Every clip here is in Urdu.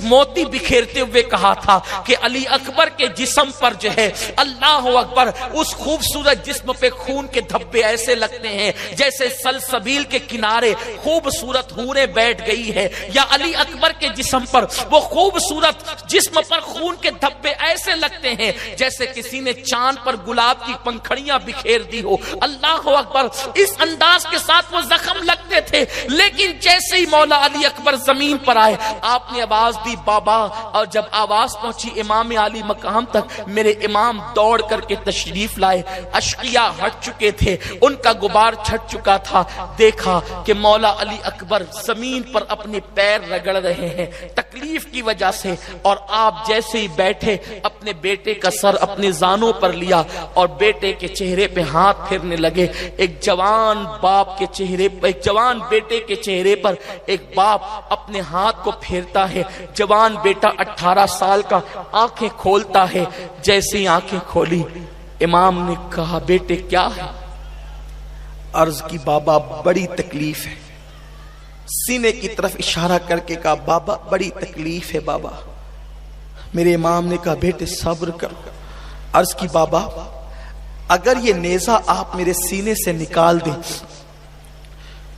موتی بکھیرتے ہوئے کہا تھا کہ علی اکبر کے جسم پر جو ہے اللہ اکبر اس خوبصورت جسم پہ خون کے دھبے ایسے لگتے ہیں جیسے سلسبیل کے کنارے خوبصورت حوریں بیٹھ گئی ہے، یا علی اکبر کے جسم پر وہ خوبصورت جسم پر خون کے دھبے ایسے لگتے ہیں جیسے کسی نے چاند پر گلاب کی پنکھڑیاں بکھیر دی ہو۔ اللہ اکبر، اس انداز کے ساتھ وہ زخم لگتے تھے، لیکن جیسے ہی مولا علی اکبر زمین پر آئے آپ نے آواز دی بابا، اور جب آواز پہنچی امام علی مقام تک میرے امام دوڑ کر کے تشریف لائے۔ اشقیاء ہٹ چکے تھے، ان کا غبار چھٹ چکا تھا، دیکھا کہ مولا علی اکبر زمین پر اپنے پیر رگڑ رہے ہیں تکلیف کی وجہ سے، اور آپ جیسے ہی بیٹھے اپنے بیٹے کا سر اپنے زانوں پر لیا اور بیٹے کے چہرے پہ ہاتھ پھیرنے لگے۔ ایک جوان باپ کے چہرے پر، ایک جوان بیٹے کے چہرے پر ایک باپ اپنے ہاتھ کو پھیرتا ہے۔ جوان بیٹا 18 سال کا آنکھیں کھولتا ہے، جیسے ہی آنکھیں کھولی امام نے کہا بیٹے کیا ہے؟ عرض کی بابا بڑی تکلیف ہے۔ سینے کی طرف اشارہ کر کے کہا بابا بڑی تکلیف ہے بابا۔ میرے امام نے کہا بیٹے صبر کرو۔ عرض کی بابا اگر یہ نیزہ آپ میرے سینے سے نکال دیں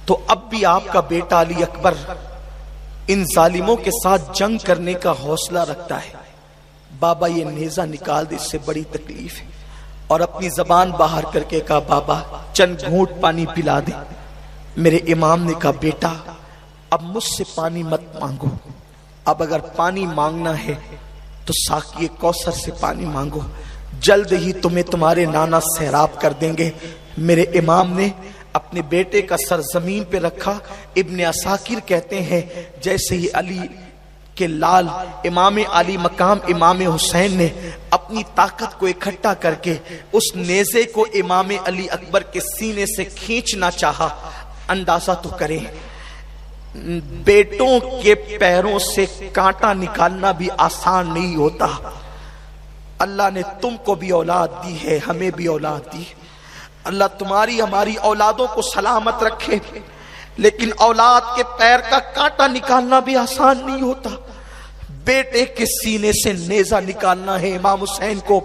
تو اب بھی آپ کا بیٹا علی اکبر ان ظالموں کے ساتھ جنگ کرنے کا حوصلہ رکھتا ہے۔ بابا یہ نیزہ نکال دے، اس سے بڑی تکلیف ہے۔ اور اپنی زبان باہر کر کے کہا بابا چند گھونٹ پانی پلا دے۔ میرے امام نے کہا بیٹا اب مجھ سے پانی مت مانگو، اب اگر پانی مانگنا ہے تو ساقی کوثر سے پانی مانگو، جلد ہی تمہیں تمہارے نانا سیراب کر دیں گے۔ میرے امام نے اپنے بیٹے کا سر زمین پہ رکھا۔ ابن عساکر کہتے ہیں جیسے ہی علی کے لال امام علی مقام امام حسین نے اپنی طاقت کو اکٹھا کر کے اس نیزے کو امام علی اکبر کے سینے سے کھینچنا چاہا، اندازہ تو کریں بیٹوں کے پیروں سے کانٹا نکالنا بھی آسان نہیں ہوتا۔ اللہ نے تم کو بھی اولاد دی ہے، ہمیں بھی اولاد دی ہے، اللہ تمہاری ہماری اولادوں کو سلامت رکھے، لیکن اولاد کے پیر کا کانٹا نکالنا بھی آسان نہیں ہوتا۔ بیٹے کے سینے سے نیزہ نکالنا ہے امام حسین کو،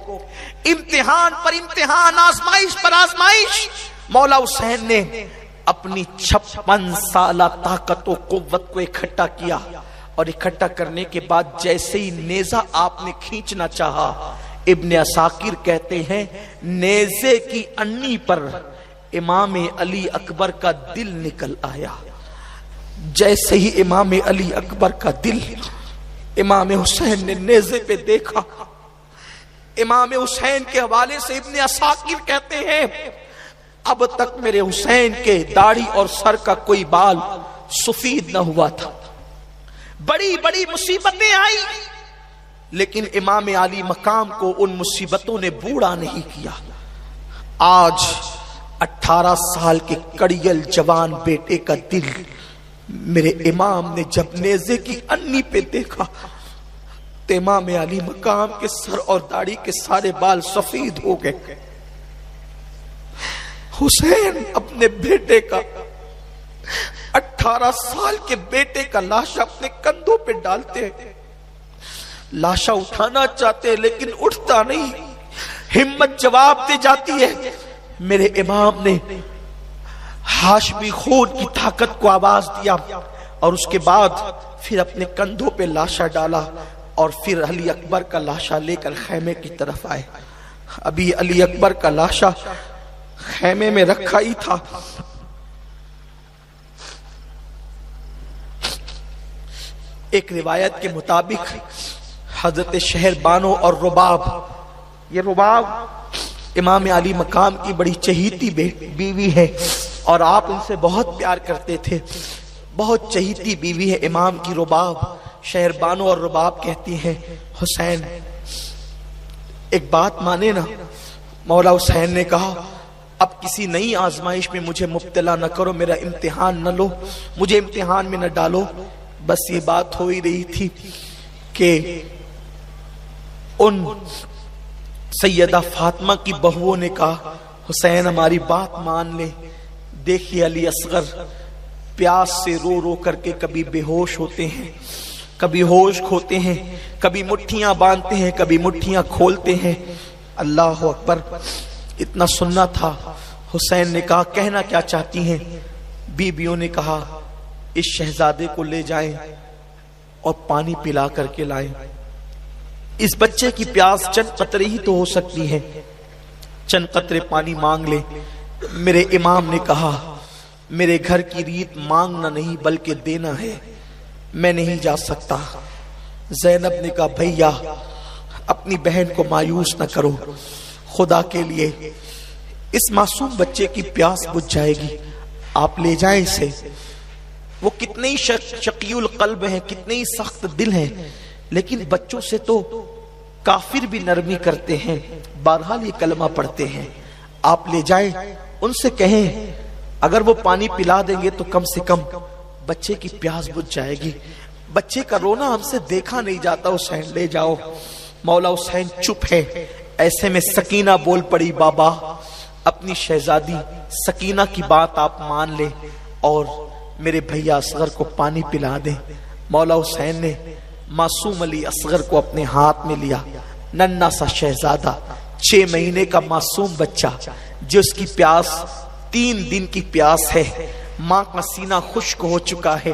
امتحان پر امتحان، آزمائش پر آزمائش۔ مولا حسین نے اپنی 56 سالہ طاقت و قوت کو اکٹھا کیا، اور اکٹھا کرنے کے بعد جیسے ہی نیزہ آپ نے کھینچنا چاہا، ابن عساکر کہتے ہیں نیزے کی انی پر امام علی اکبر کا دل نکل آیا۔ جیسے ہی امام علی اکبر کا دل امام حسین نے نیزے پہ دیکھا، امام حسین کے حوالے سے ابن عساکر کہتے ہیں اب تک میرے حسین کے داڑھی اور سر کا کوئی بال سفید نہ ہوا تھا، بڑی بڑی مصیبتیں آئی، لیکن امام علی مقام کو ان مصیبتوں نے بوڑھا نہیں کیا۔ آج 18 سال کے کڑیل جوان بیٹے کا دل میرے امام نے جب نیزے کی انی پہ دیکھا تو امام علی مقام کے سر اور داڑھی کے سارے بال سفید ہو گئے۔ حسین اپنے بیٹے کا 18 سال کے بیٹے کا لاشا اپنے کندھوں پہ ڈالتے ہیں، لاشا اٹھانا چاہتے لیکن اٹھتا نہیں، ہمت جواب دے جاتی ہے۔ میرے امام نے ہاشمی خون کی طاقت کو آواز دیا، اور اس کے بعد پھر اپنے کندھوں پہ لاشا ڈالا، اور پھر علی اکبر کا لاشا لے کر خیمے کی طرف آئے۔ ابھی علی اکبر کا لاشا خیمے میں رکھا ہی تھا، ایک روایت کے مطابق حضرت شہر بانو اور رباب، یہ رباب امام علی مقام کی بڑی چہیتی بیوی ہے، اور آپ ان سے بہت پیار کرتے تھے، بہت چہیتی بیوی ہے امام کی رباب۔ شہر بانو اور رباب کہتی ہیں حسین ایک بات مانے نا۔ مولا حسین نے کہا اب کسی نئی آزمائش میں مجھے مبتلا نہ کرو، میرا امتحان نہ لو، مجھے امتحان میں نہ ڈالو۔ بس یہ بات ہو ہی رہی تھی کہ ان سیدہ فاطمہ کی بہووں نے کہا حسین ہماری بات مان لے، دیکھیے علی اصغر پیاس سے رو رو کر کے کبھی بے ہوش ہوتے ہیں، کبھی ہوش کھوتے ہیں، کبھی مٹھیاں باندھتے ہیں، کبھی مٹھیاں کھولتے ہیں۔ اللہ اکبر، اتنا سننا تھا۔ حسین نے کہا کہنا کیا چاہتی ہیں؟ بیویوں نے کہا اس شہزادے کو لے جائیں اور پانی پلا کر کے لائیں، اس بچے کی پیاس چند قطرے ہی تو ہو سکتی ہے، چند قطرے پانی مانگ لے۔ میرے امام نے کہا میرے گھر کی ریت مانگنا نہیں بلکہ دینا ہے، میں نہیں جا سکتا۔ زینب نے کہا بھیا اپنی بہن کو مایوس نہ کرو، خدا کے لیے اس معصوم بچے کی پیاس بجھ جائے گی، آپ لے جائیں اسے۔ وہ کتنے ہی شقی القلب ہیں، کتنے ہی سخت دل ہیں، لیکن بچوں سے تو کافر بھی نرمی کرتے ہیں، بہرحال یہ کلمہ پڑھتے ہیں۔ آپ لے جائیں، ان سے کہیں اگر وہ پانی پلا دیں گے تو کم سے کم بچے کی پیاس بجھ جائے گی۔ بچے کا رونا ہم سے دیکھا نہیں جاتا، حسین لے جاؤ۔ مولا حسین چپ ہے۔ ایسے میں سکینہ بول پڑی بابا اپنی شہزادی سکینہ کی بات آپ مان لیں اور میرے بھیا اصغر کو پانی پلا دیں۔ مولا حسین نے معصوم علی اصغر کو اپنے ہاتھ میں لیا، ننھا سا شہزادہ، 6 مہینے کا معصوم بچہ جس کی پیاس 3 دن کی پیاس ہے، ماں کا سینہ خشک ہو چکا ہے،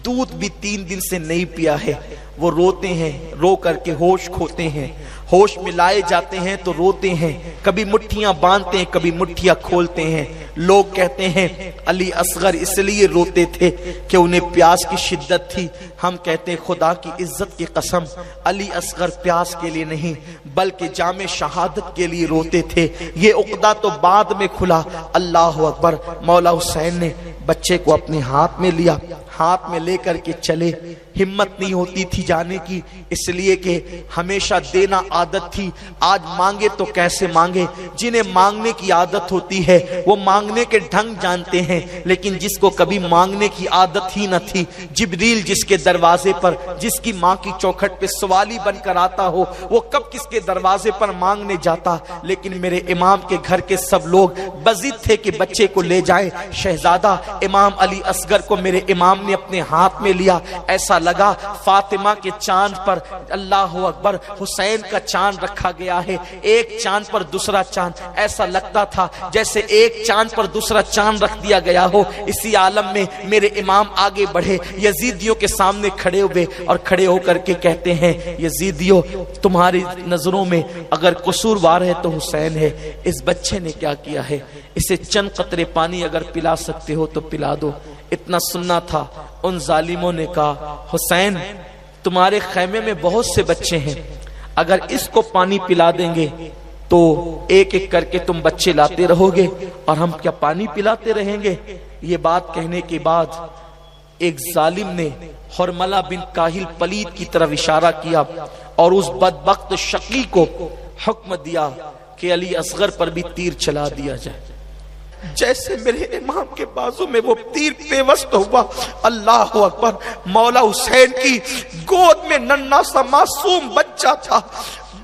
دودھ بھی 3 دن سے نہیں پیا ہے۔ وہ روتے ہیں، رو کر کے ہوش کھوتے ہیں، ہوش میں لائے جاتے ہیں تو روتے ہیں، کبھی مٹھیاں باندھتے ہیں، کبھی مٹھیاں کھولتے ہیں۔ لوگ کہتے ہیں علی اصغر اس لیے روتے تھے کہ انہیں پیاس کی شدت تھی، ہم کہتے ہیں خدا کی عزت کی قسم علی اصغر پیاس کے لیے نہیں بلکہ جام شہادت کے لیے روتے تھے۔ یہ عقدہ تو بعد میں کھلا۔ اللہ اکبر۔ مولا حسین نے بچے کو اپنے ہاتھ میں لیا، ہاتھ میں لے کر کے چلے۔ ہمت نہیں ہوتی تھی جانے کی، اس لیے کہ ہمیشہ دینا عادت تھی، آج مانگے تو کیسے مانگے۔ جنہیں مانگنے کی عادت ہوتی ہے وہ مانگنے کے ڈھنگ جانتے ہیں، لیکن جس کو کبھی مانگنے کی عادت ہی نہ تھی، جبریل جس کے دروازے پر، جس کی ماں کی چوکھٹ پہ سوالی بن کر آتا ہو، وہ کب کس کے دروازے پر مانگنے جاتا۔ لیکن میرے امام کے گھر کے سب لوگ بضد تھے کہ بچے کو لے جائیں۔ شہزادہ امام علی اصغر کو میرے امام نے اپنے ہاتھ میں لیا، ایسا لگا فاطمہ کے چاند پر، اللہ اکبر، حسین کا چاند رکھا گیا ہے، ایک چاند پر دوسرا چاند، ایسا لگتا تھا جیسے ایک چاند پر دوسرا چاند رکھ دیا گیا ہو۔ اسی عالم میں میرے امام آگے بڑھے، یزیدیوں کے سامنے کھڑے ہوئے اور کھڑے ہو کر کے کہتے ہیں یزیدیوں تمہاری نظروں میں اگر قصوروار ہے تو حسین ہے، اس بچے نے کیا کیا ہے، اسے چند قطرے پانی اگر پلا سکتے ہو تو پلا دو۔ اتنا سننا تھا، ان ظالموں نے کہا حسین تمہارے خیمے میں بہت سے بچے ہیں، اگر اس کو پانی پلا دیں گے تو ایک ایک کر کے تم بچے لاتے رہو گے اور ہم کیا پانی پلاتے رہیں گے۔ یہ بات کہنے کے بعد ایک ظالم نے حرملہ بن کاہل پلید کی طرف اشارہ کیا اور اس بدبخت شقی کو حکم دیا کہ علی اصغر پر بھی تیر چلا دیا جائے۔ جیسے میرے امام کے بازو میں وہ تیر پیوست ہوا، اللہ اکبر، مولا حسین کی گود میں ننھا سا معصوم بچہ تھا۔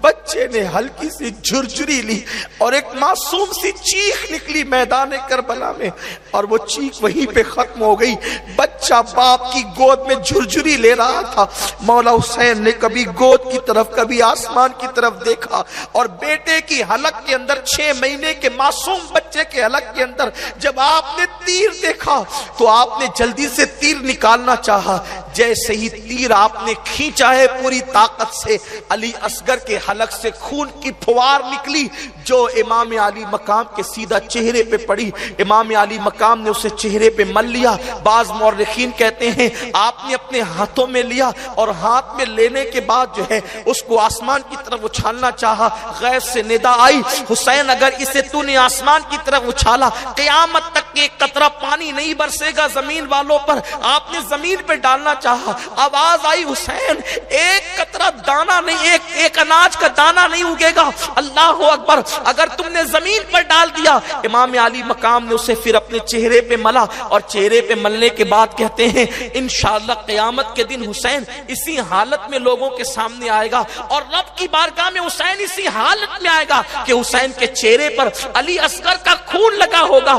بچے نے ہلکی سی جھرجھری لی اور ایک معصوم سی چیخ نکلی میدان کربلا میں، اور وہ چیخ وہیں پہ ختم ہو گئی۔ بچہ باپ کی گود میں جھرجھری لے رہا تھا۔ مولا حسین نے کبھی گود کی طرف کبھی آسمان کی طرف دیکھا، اور بیٹے کی حلق کے اندر 6 مہینے کے معصوم بچے کے حلق کے اندر جب آپ نے تیر دیکھا تو آپ نے جلدی سے تیر نکالنا چاہا۔ جیسے ہی تیر آپ نے کھینچا ہے پوری طاقت سے، علی اصغر کے حلق سے خون کی پھوار نکلی جو امام علی مقام کے سیدھا چہرے پہ پڑی۔ امام علی مقام نے اسے چہرے پہ مل لیا۔ بعض مورخین کہتے ہیں آپ نے اپنے ہاتھوں میں لیا اور ہاتھ میں لینے کے بعد جو ہے اس کو آسمان کی طرف اچھالنا چاہا۔ غیب سے ندا آئی حسین اگر اسے تو نے آسمان کی طرف اچھالا قیامت تک ایک قطرہ پانی نہیں برسے گا زمین والوں پر۔ آپ نے زمین پہ ڈالنا چاہا، آواز آئی حسین ایک قطرہ دانا نہیں، ایک اناج کا دانا نہیں اگے گا۔ اللہ اکبر، اگر تم نے زمین پر ڈال دیا۔ امام علی مقام نے اسے پھر اپنے چہرے پہ ملا، اور چہرے پہ ملنے کے بعد کہتے ہیں انشاءاللہ قیامت کے دن حسین اسی حالت میں لوگوں کے سامنے آئے گا، اور رب کی بارگاہ میں حسین اسی حالت میں آئے گا کہ حسین کے چہرے پر علی اصغر کا خون لگا ہوگا۔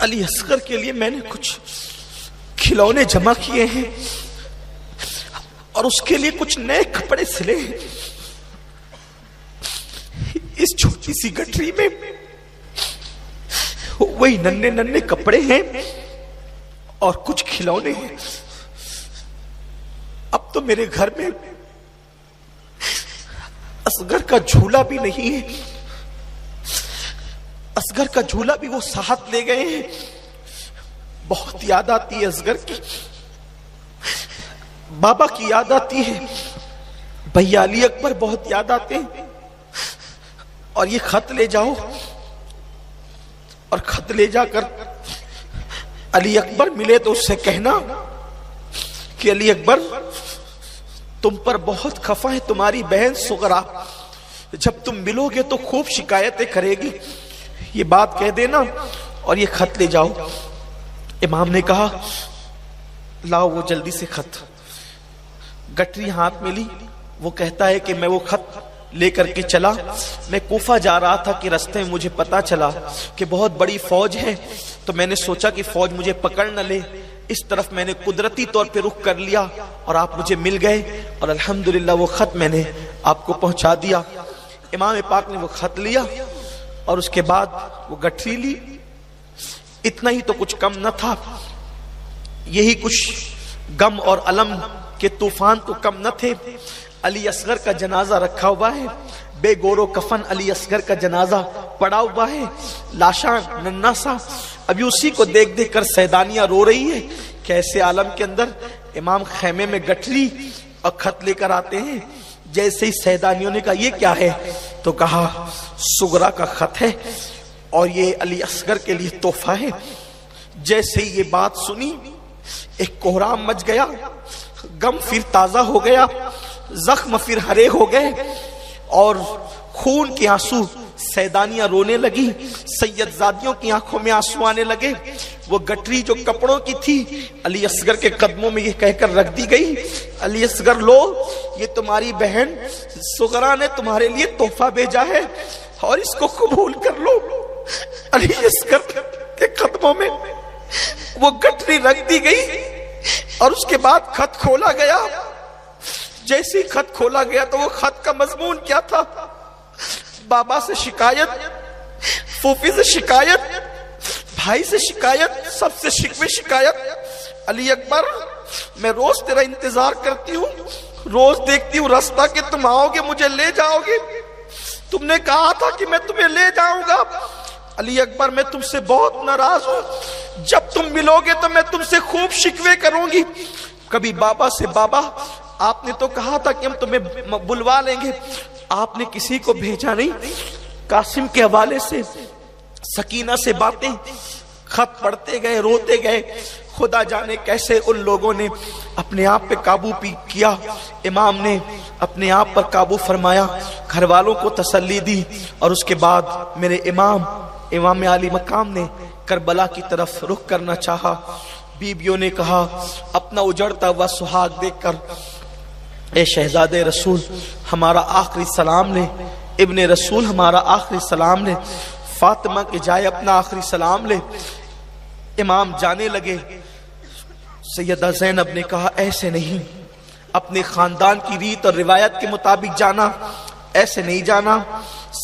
علی اصغر کے لیے میں نے کچھ کھلونے جمع کیے ہیں اور اس کے لیے کچھ نئے کپڑے سلے ہیں. اس چھوٹی سی گٹری میں وہی ننھے ننھے کپڑے ہیں اور کچھ کھلونے ہیں. اب تو میرے گھر میں اصغر کا جھولا بھی نہیں ہے. اصغر کا جھولا بھی وہ ساتھ لے گئے ہیں. بہت یاد آتی ہے اصغر کی, بابا کی یاد آتی ہے, بھیا علی اکبر بہت یاد آتے ہیں. اور یہ خط لے جاؤ اور خط لے جا کر علی اکبر ملے تو اس سے کہنا کہ علی اکبر تم پر بہت خفا ہے تمہاری بہن سغرا, جب تم ملو گے تو خوب شکایتیں کرے گی, یہ بات کہہ دینا اور یہ خط لے جاؤ. امام نے کہا لاؤ وہ جلدی سے خط. گٹری ہاتھ میں لی. وہ کہتا ہے کہ میں وہ خط لے کر کے چلا. میں کوفہ جا رہا تھا کہ رستے میں مجھے پتا چلا کہ بہت بڑی فوج ہے, تو میں نے سوچا کہ فوج مجھے پکڑ نہ لے, اس طرف میں نے قدرتی طور پہ رخ کر لیا اور آپ مجھے مل گئے اور الحمدللہ وہ خط میں نے آپ کو پہنچا دیا. امام پاک نے وہ خط لیا اور اس کے بعد وہ گٹری لی. اتنا ہی تو کچھ کم نہ تھا, یہی کچھ غم اور الم کے طوفان تو کم نہ تھے. علی اصغر کا جنازہ رکھا ہوا ہے, بے گور و کفن علی اصغر کا جنازہ پڑا ہوا ہے, لاشاں ننھا سا. ابھی اسی کو دیکھ دیکھ کر سیدانیاں رو رہی ہے کہ ایسے عالم کے اندر امام خیمے میں گٹری اور خط لے کر آتے ہیں. جیسے ہی سیدانیوں نے کہا یہ کیا ہے, تو کہا سغرا کا خط ہے اور یہ علی اصغر کے لیے تحفہ ہے. جیسے ہی یہ بات سنی ایک کوہرام مچ گیا, غم پھر تازہ ہو گیا, زخم پھر ہرے ہو گئے اور خون کے آنسو. سیدانیاں رونے لگی, سید زادیوں کی آنکھوں میں آنسو آنے لگے. وہ گٹری جو کپڑوں کی تھی علی اصغر کے قدموں میں یہ کہہ کر رکھ دی گئی, علی اصغر لو, یہ تمہاری بہن سغرا نے تمہارے لیے تحفہ بھیجا ہے اور اس کو قبول کر لو. علی اصغر کے قدموں میں وہ گٹری رکھ دی گئی اور اس کے بعد خط کھولا گیا. جیسے ہی خط کھولا گیا تو وہ خط کا مضمون کیا تھا؟ بابا سے شکایت, پھوپھی سے شکایت, بھائی سے شکایت, سب سے شکوے شکایت. علی اکبر میں روز تیرا انتظار کرتی ہوں, روز دیکھتی ہوں راستہ کہ تم آؤ گے مجھے لے جاؤ گے, تم نے کہا تھا کہ میں تمہیں لے جاؤں گا. علی اکبر میں تم سے بہت ناراض ہوں, جب تم ملو گے تو میں تم سے خوب شکوے کروں گی. کبھی بابا سے بابا آپ نے تو کہا تھا کہ ہم تمہیں بلوا لیں گے, آپ نے کسی کو بھیجا نہیں. قاسم کے حوالے سے سکینہ سے باتیں, خط پڑھتے گئے, روتے گئے. خدا جانے کیسے ان لوگوں نے اپنے آپ پہ قابو کیا. امام نے اپنے آپ پر قابو فرمایا, گھر والوں کو تسلی دی اور اس کے بعد میرے امام علی مقام نے کربلا کی طرف رخ کرنا چاہا. بیبیوں نے کہا اپنا اجڑتا ہوا سہاگ دیکھ کر, اے شہزاد رسول ہمارا آخری سلام لے, ابن رسول ہمارا آخری سلام لے, فاطمہ کے جائے اپنا آخری سلام لے. امام جانے لگے. سیدہ زینب نے کہا ایسے نہیں, اپنے خاندان کی ریت اور روایت کے مطابق جانا, ایسے نہیں جانا.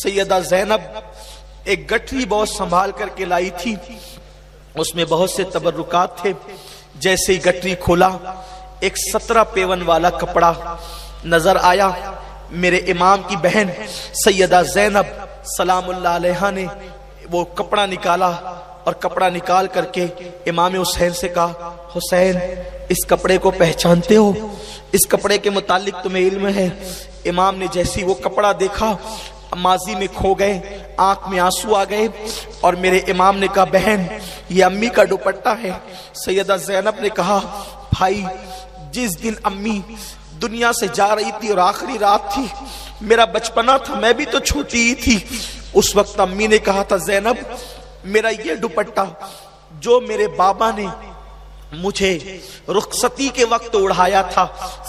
سیدہ زینب ایک گٹری بہت سنبھال کر کے لائی تھی, اس میں بہت سے تبرکات تھے. جیسے ہی گٹری کھولا ایک 17 پیون والا کپڑا نظر آیا. میرے امام کی بہن سیدہ زینب سلام اللہ علیہا نے وہ کپڑا نکالا اور کپڑا نکال کر کے امام حسین سے کہا حسین اس کپڑے کو پہچانتے ہو, اس کپڑے کے متعلق تمہیں علم ہے؟ امام نے جیسی وہ کپڑا دیکھا ماضی میں کھو گئے, آنکھ میں آنسو آ گئے اور میرے امام نے کہا بہن یہ امی کا دوپٹہ ہے. سیدہ زینب نے کہا بھائی جس دن امی دنیا سے جا رہی تھی اور آخری رات تھی, میرا بچپنا تھا, میں بھی تو چھوٹی ہی تھی, اس وقت امی نے کہا تھا زینب میرا یہ دوپٹہ جو میرے بابا نے مجھے رخصتی کے وقت اڑایا تھا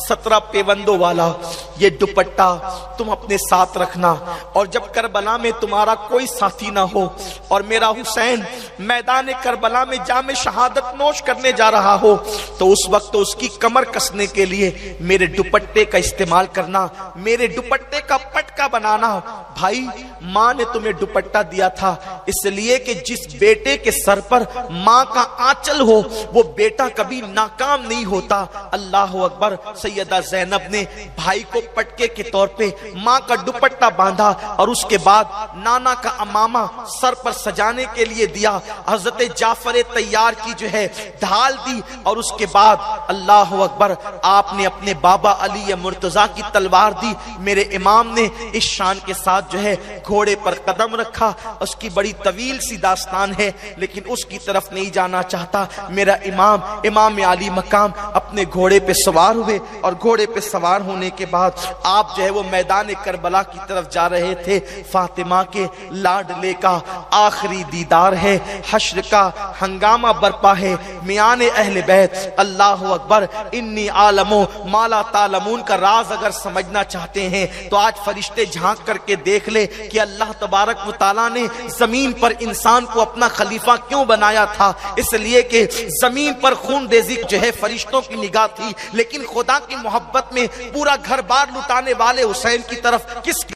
17 پیوندوں والا یہ دوپٹہ تم اپنے ساتھ رکھنا، اور جب کربلا میں تمہارا کوئی ساتھی نہ ہو اور میرا حسین میدان کربلا میں جام شہادت نوش کرنے جا رہا ہو تو اس وقت اس کی کمر کسنے کے لیے میرے دوپٹے کا استعمال کرنا، میرے دوپٹے کا پٹکا بنانا۔ بھائی ماں نے تمہیں دوپٹہ دیا تھا اس لیے کہ جس بیٹے کے سر پر ماں کا آنچل ہو وہ بیٹا کبھی ناکام نہیں ہوتا۔ اللہ اکبر۔ سیدہ زینب نے بھائی کو پٹکے کے طور پہ ماں کا دوپٹہ باندھا اور اس کے بعد نانا کا امامہ سر پر سجانے کے لیے دیا، حضرت جعفر طیار کی جو ہے ڈھال دی، اور اس کے بعد اللہ اکبر آپ نے اپنے بابا علی مرتضیٰ کی تلوار دی۔ میرے امام نے اس شان کے ساتھ جو ہے گھوڑے پر قدم رکھا، اس کی بڑی طویل سی داستان ہے لیکن اس کی طرف نہیں جانا چاہتا۔ میرا امام علی مقام اپنے گھوڑے پہ سوار ہوئے، اور گھوڑے پہ سوار ہونے کے بعد آپ جو ہے وہ میدان کربلا کی طرف جا رہے تھے۔ فاطمہ کے لاڈلے کا آخری دیدار ہے، حشر کا ہنگامہ برپا ہے، میان اہل بیت۔ اللہ اکبر۔ انی عالمو ما لا تعلمون کا راز اگر سمجھنا چاہتے ہیں تو آج فرشتے جھانک کر کے دیکھ لے کہ اللہ تبارک و تعالیٰ نے زمین پر انسان کو اپنا خلیفہ کیوں بنایا تھا۔ اس لیے کہ زمین پر خون ریزی جو ہے فرشتوں کی نگاہ تھی، لیکن خدا کی محبت میں پورا گھر بار لٹانے والے حسین کی طرف کس کی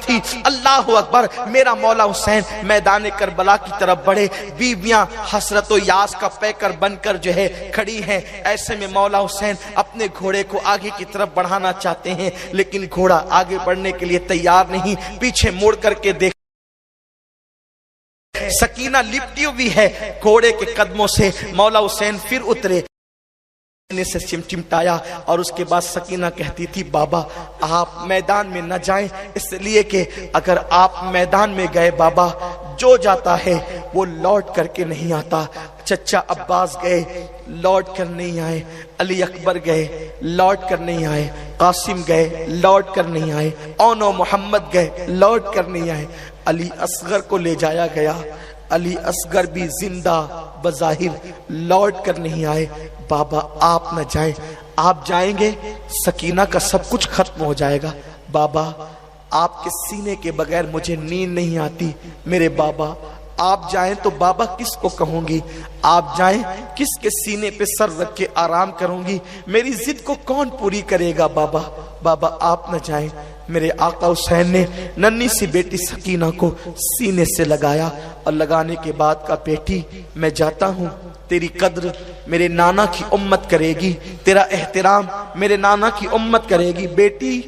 تھی؟ اللہ اکبر۔ میرا مولا حسین میدان کربلا کی طرف بڑھے، بیویاں حسرت و یاس کا پیکر بن کر جو ہے کھڑی ہیں۔ ایسے میں مولا حسین اپنے گھوڑے کو آگے کی طرف بڑھانا چاہتے ہیں لیکن گھوڑا آگے بڑھنے کے لیے تیار نہیں، پیچھے مڑ کر کے دیکھ سکینہ لپٹی ہوئی ہے گھوڑے کے قدموں سے۔ مولا حسین پھر اترے سے چمٹایا اور اس کے بعد سکینہ کہتی تھی بابا آپ میدان میں نہ جائیں، اس لیے کہ اگر آپ میدان میں گئے بابا جو جاتا ہے وہ لوٹ کر کے نہیں آتا۔ چچا عباس گئے لوٹ کر نہیں آئے، علی اکبر گئے لوٹ کر نہیں آئے، قاسم گئے لوٹ کر نہیں آئے، اونو محمد گئے لوٹ کر نہیں آئے، علی اصغر کو لے جایا گیا، علی اصغر بھی زندہ بظاہر لوٹ کر نہیں آئے۔ بابا آپ نہ جائیں، آپ جائیں گے سکینہ کا سب کچھ ختم ہو جائے گا۔ بابا آپ کے سینے کے بغیر مجھے نیند نہیں آتی، میرے بابا آپ جائیں تو بابا کس کو کہوں گی، آپ جائیں کس کے سینے پہ سر رکھ کے آرام کروں گی، میری ضد کو کون پوری کرے گا بابا، بابا آپ نہ جائیں۔ میرے آقا حسین نے ننھی سی بیٹی سکینہ کو سینے سے لگایا اور لگانے کے بعد کہا بیٹی میں جاتا ہوں، تیری قدر میرے نانا کی امت کرے گی، تیرا احترام میرے نانا کی امت کرے گی۔ بیٹی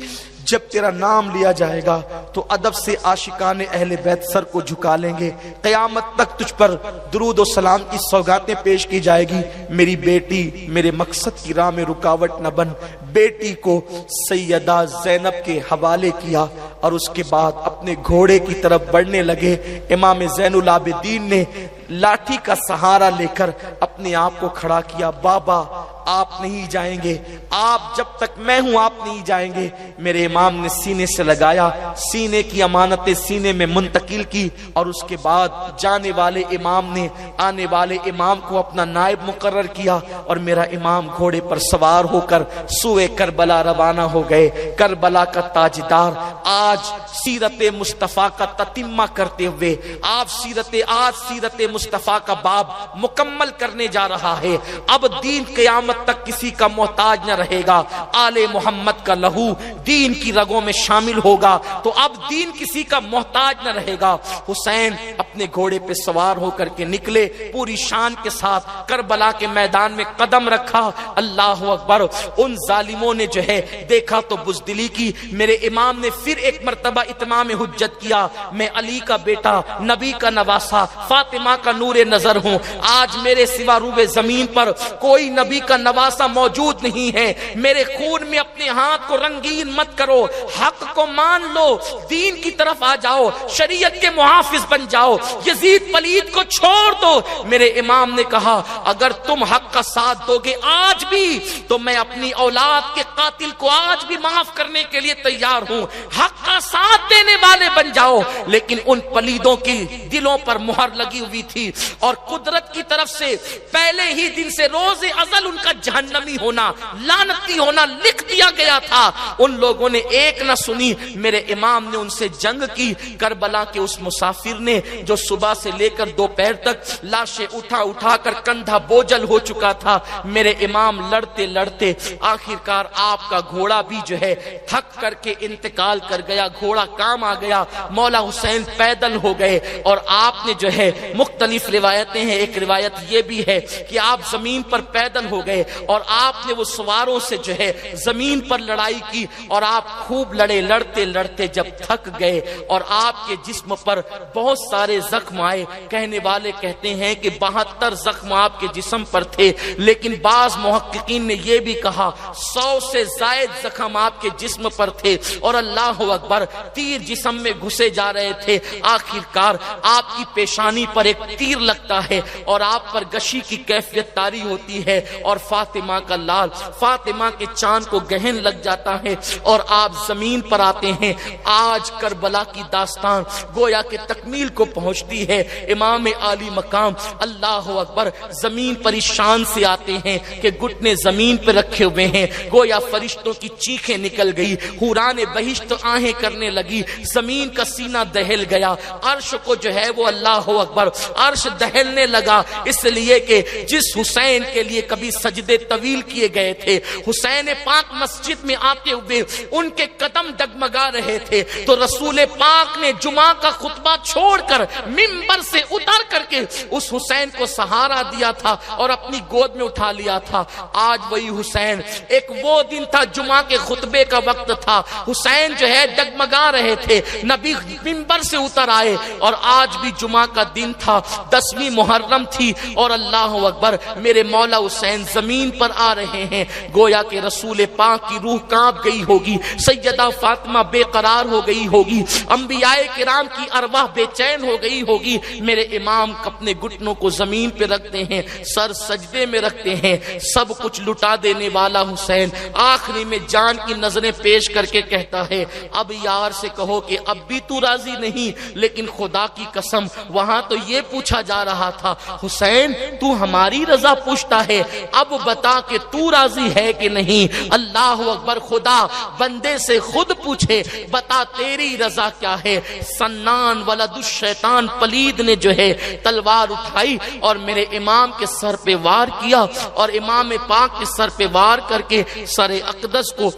جب تیرا نام لیا جائے گا تو ادب سے عاشقان اہل بیت سر کو جھکا لیں گے، قیامت تک تجھ پر درود و سلام کی سوگاتیں پیش کی جائے گی۔ میری بیٹی میرے مقصد کی راہ میں رکاوٹ نہ بن۔ بیٹی کو سیدہ زینب کے حوالے کیا اور اس کے بعد اپنے گھوڑے کی طرف بڑھنے لگے۔ امام زین العابدین نے لاٹھی کا سہارا لے کر اپنے آپ کو کھڑا کیا، بابا آپ نہیں جائیں گے، آپ جب تک میں ہوں آپ نہیں جائیں گے۔ میرے امام نے سینے سے لگایا، سینے کی امانتیں سینے میں منتقل کی، اور اس کے بعد جانے والے امام نے آنے والے امام کو اپنا نائب مقرر کیا، اور میرا امام گھوڑے پر سوار ہو کر سوئے کربلا روانہ ہو گئے۔ کربلا کا تاجدار آج سیرت مصطفیٰ کا تتمہ کرتے ہوئے آج سیرت مصطفیٰ کا باب مکمل کرنے جا رہا ہے۔ اب دین قیامت تک کسی کا محتاج نہ رہے گا، آل محمد کا لہو دین کی رگوں میں شامل ہوگا تو اب دین کسی کا محتاج نہ رہے گا۔ حسین اپنے گھوڑے پہ سوار ہو کر کے نکلے، پوری شان کے ساتھ کربلا کے میدان میں قدم رکھا۔ اللہ اکبر۔ ان ظالموں نے جو ہے دیکھا تو بزدلی کی۔ میرے امام نے پھر ایک مرتبہ اتمام حجت کیا، میں علی کا بیٹا، نبی کا نواسا، فاطمہ کا نور نظر ہوں، آج میرے سوا روبے زمین پر کوئی نبی کا نواسا موجود نہیں ہے۔ میرے خون میں اپنے ہاتھ کو رنگین مت کرو، حق کو مان لو، دین کی طرف آ جاؤ، شریعت کے محافظ بن جاؤ، یزید پلید کو چھوڑ دو۔ میرے امام نے کہا اگر تم حق کا ساتھ دو گے آج بھی تو میں اپنی اولاد کے قاتل کو آج بھی معاف کرنے کے لیے تیار ہوں. حق کا ساتھ دینے والے بن جاؤ. لیکن ان پلیدوں کی دلوں پر مہر لگی ہوئی تھی اور قدرت کی طرف سے پہلے ہی دن سے روز ازل ان کا جہنمی ہونا، لعنتی ہونا لکھ دیا گیا تھا. ان لوگوں نے ایک نہ سنی. میرے امام نے ان سے جنگ کی. کربلا کے اس مسافر نے جو صبح سے لے کر دوپہر تک لاشیں اٹھا کر کندھا بوجھل ہو چکا تھا، میرے امام لڑتے لڑتے آخرکار آپ کا گھوڑا بھی جو ہے تھک کر کے انتقال کر گیا. گھوڑا کام آ گیا. مولا حسین پیدل ہو گئے اور آپ نے جو ہے مختلف روایتیں ہیں. ایک روایت یہ بھی ہے کہ آپ زمین پر پیدل ہو گئے اور آپ نے وہ سواروں سے جو ہے زمین پر لڑائی کی اور آپ خوب لڑے. لڑتے لڑتے جب تھک گئے اور آپ کے جسم پر بہت سارے زخم آئے. کہنے والے کہتے ہیں کہ 72 زخم آپ کے جسم پر تھے، لیکن بعض محققین نے یہ بھی کہا 100 سے زائد زخم آپ کے جسم پر تھے اور اللہ اکبر تیر جسم میں گھسے جا رہے تھے. آخرکار آپ کی پیشانی پر ایک تیر لگتا ہے اور آپ پر غشی کی کیفیت طاری ہوتی ہے اور فاطمہ کا لال، فاطمہ کے چاند کو گہن لگ جاتا ہے اور آپ زمین پر آتے ہیں. آج کربلا کی داستان گویا کہ تکمیل کو پہنچتی ہے. امام عالی مقام اللہ اکبر زمین پر اس شان سے آتے ہیں کہ گھٹنے زمین پر رکھے ہوئے ہیں. گویا فرشتوں کی چیخیں نکل گئی، حوران بہشت آہیں کرنے لگی، زمین کا سینہ دہل گیا. عرش کو جو ہے وہ اللہ اکبر عرش دہلنے لگا، اس لیے کہ جس حسین کے لیے کبھی سجدے طویل کیے گئے تھے، حسین پاک مسجد میں آتے ہوئے ان کے قدم ڈگمگا رہے تھے، تو رسول پاک نے جمعہ کا خطبہ چھوڑ کر منبر سے اتر کر کے اس حسین کو سہارا دیا تھا اور اپنی گود میں اٹھا لیا تھا. آج وہی حسین، ایک وہ دن تھا جمعہ کے خطبے کا وقت تھا، حسین جو ہے ڈگمگا رہے تھے، نبی منبر سے اتر آئے اور آج بھی جمعہ کا دن تھا، 10ویں محرم تھی اور اللہ اکبر میرے مولا حسین زمین پر آ رہے ہیں. گویا کہ رسول پاک کی روح کانپ گئی ہوگی، سیدہ فاطمہ بے قرار ہو گئی ہوگی، انبیاء کرام کی ارواح بے چین ہو گئی ہوگی. میرے امام اپنے گھٹنوں کو زمین پہ رکھتے ہیں، سر سجدے میں رکھتے ہیں. سب کچھ لٹا دینے والا حسین آخری میں جان کی نظریں پیش کر کے کہتا ہے اب یار سے کہو کہ اب بھی تو راضی نہیں. لیکن خدا کی قسم وہاں تو یہ پوچھا جا رہا تھا حسین تو ہماری رضا پوچھتا ہے، اب بتا کہ تو راضی ہے کہ نہیں. اللہ اکبر خدا بندے سے خود پوچھے بتا تیری رضا کیا ہے. سنان ولد الشیطان پلید نے جو ہے تلوار اٹھائی اور میرے امام کے سر پہ وار کیا اور امام پاک کے سر پہ وار کر کے سر اقدس کو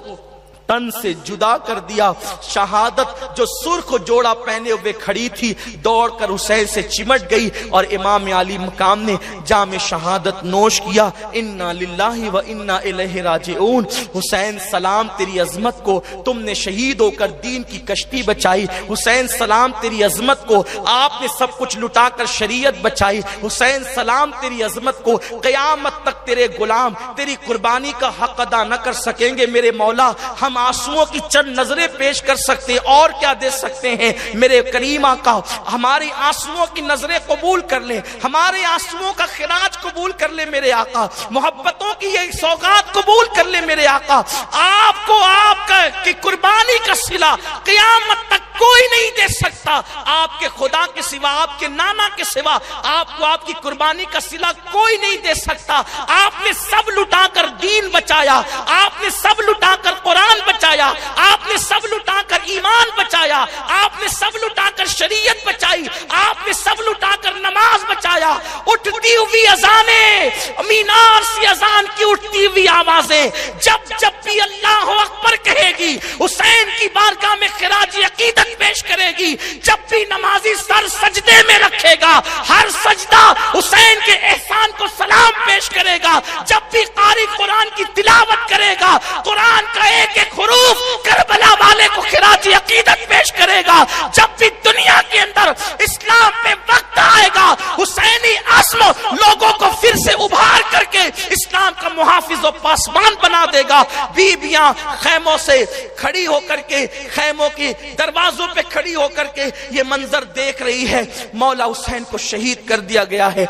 تن سے جدا کر دیا. شہادت جو سرخ جوڑا پہنے ہوئے کھڑی تھی دوڑ کر حسین سے چمٹ گئی اور امام علی مقام نے جام شہادت نوش کیا. انا للہ و انا الیہ راجعون. حسین سلام تیری عظمت کو، تم نے شہید ہو کر دین کی کشتی بچائی. حسین سلام تیری عظمت کو، آپ نے سب کچھ لٹا کر شریعت بچائی. حسین سلام تیری عظمت کو، قیامت تک تیرے غلام تیری قربانی کا حق ادا نہ کر سکیں گے. میرے مولا ہم آنسوؤں کی چند نظریں پیش کر سکتے اور کیا دے سکتے ہیں. میرے کریم آقا ہماری آنسوؤں کی نظریں قبول کر لیں، ہمارے آنسوؤں کا خراج قبول کر لیں میرے آقا، محبتوں کی یہ سوغات قبول کر لیں میرے آقا. آپ کو آپ کی قربانی کا صلہ قیامت تک کوئی نہیں دے سکتا. آپ کے خدا کے سوا، آپ کے نانا کے سوا آپ کو آپ کی قربانی کا صلہ کوئی نہیں دے سکتا. آپ نے سب لٹا کر دین بچایا، آپ نے سب لٹا کر قرآن بچایا، آپ نے سب لٹا کر ایمان بچایا، آپ نے سب لٹا کر شریعت بچائی، آپ نے سب لٹا کر نماز بچایا. اٹھتی ہوئی اذانیں، مینار سے اذان کی اٹھتی ہوئی آوازیں جب بھی اللہ اکبر کہے گی حسین کی بارگاہ میں خراج عقیدت پیش کرے گی. جب بھی نمازی سر سجدے میں رکھے گا ہر سجدہ حسین کے احسان کو سلام پیش کرے گا. جب بھی قاری قرآن کی تلاوت کرے گا قرآن کا ایک ایک حروف کربلا والے کو خراج عقیدت پیش کرے گا. جب بھی دنیا کے اندر اسلام پہ وقت آئے گا حسینی عزم لوگوں کو پھر سے ابھار کر کے اسلام کا محافظ و پاسبان بنا دے گا. بیبیاں خیموں سے کھڑی ہو کر کے، خیموں کے دروازوں پہ کھڑی ہو کر کے یہ منظر دیکھ رہی ہے. مولا حسین کو شہید کر دیا گیا ہے.